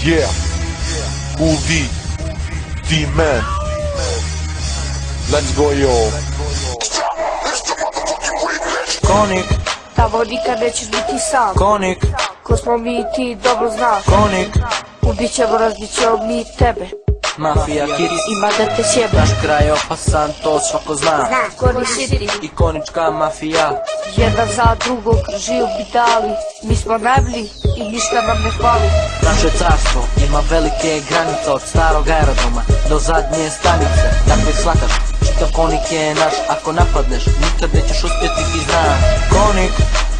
Yeah, Cool D, D-Man. Let's go yo. Konik, tamo nikad nećeš biti sam. Konik, Ko smo mi i ti dobro znaš. Konik, Ubit ćemo, razbit ćemo mi tebe. Mafija Kids, Ima da te sjebe. naš kraj je opasan, to svako zna. Konik City, Ikonička mafija, jedan za drugog žiju bi dali. Mi smo najbolji i ništa nam ne hvali. naše carstvo ima velike granice, od starog aerodroma do zadnje stanice. Dakle shvataš, čitav Konik je naš, ako napadneš nikad nećeš uspjeti, ti znaš. Konik,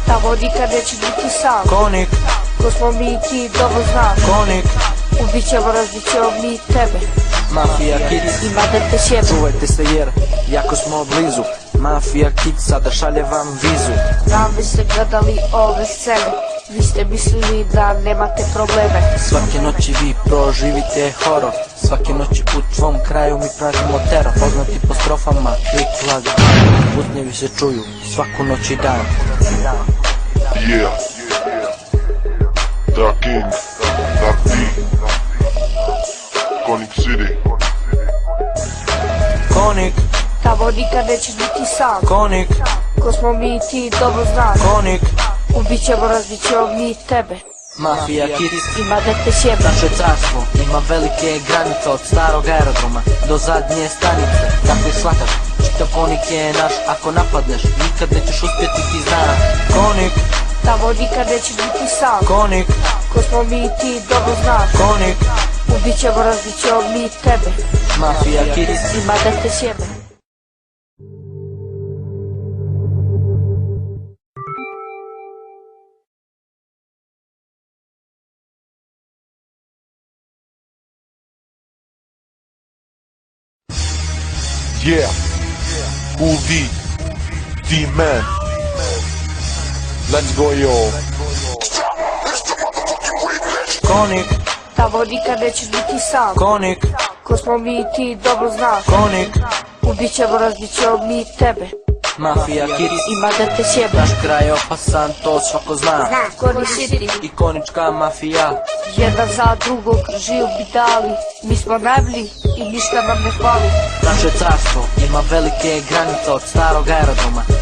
Tamo nikad nećeš biti sam. Konik, Ko smo mi i ti dobro znaš. Konik, Ubit ćemo, razbit ćemo mi tebe. Mafija Kids, Ima da te sjebe. čuvajte se jer jako smo blizu. Mafija Kids sada šalje vam vizu. Znam vi ste gledali ove scene. Vi ste mislili da nemate probleme. Svake noći vi proživite horor, svake noći u tvom kraju mi pravimo teror. Poznati po strofama, klik, lag, putnjevi se čuju svaku noć i dan. Yeah, Da King, Da D, Konik City. Konik, Tamo nikad nećeš biti sam. Konik, Ko smo mi i ti dobro znaš. Konik, Ubit ćemo, razbit ćemo mi tebe. Mafija Kids, Ima da te sjebe. naše carstvo ima velike granice, od starog aerodroma do zadnje stanice. Dakle shvataš, čitav Konik je naš, ako napadneš nikad nećeš uspjeti, ti znaš. Konik, Tamo nikad nećeš biti sam. Konik, Ko smo mi i ti dobro znaš. Konik, Ubit ćemo, razbit ćemo mi tebe. Mafija Kids. Ima da te sjebe. Yeah, Cool D, D-Man. Let's go yo. Konik, Tamo nikad nećeš biti sam. Konik, Ko smo mi i ti dobro znaš. Konik, Ubit ćemo, razbit ćemo mi tebe. Mafija Kids, Ima da te sjebe. naš kraj je opasan, to svako zna. Konik City, Ikonička mafija, jedan za drugog žiju bi dali. Mi smo najbolji i ništa nam ne hvali. naše carstvo ima velike granice, od starog aerodroma do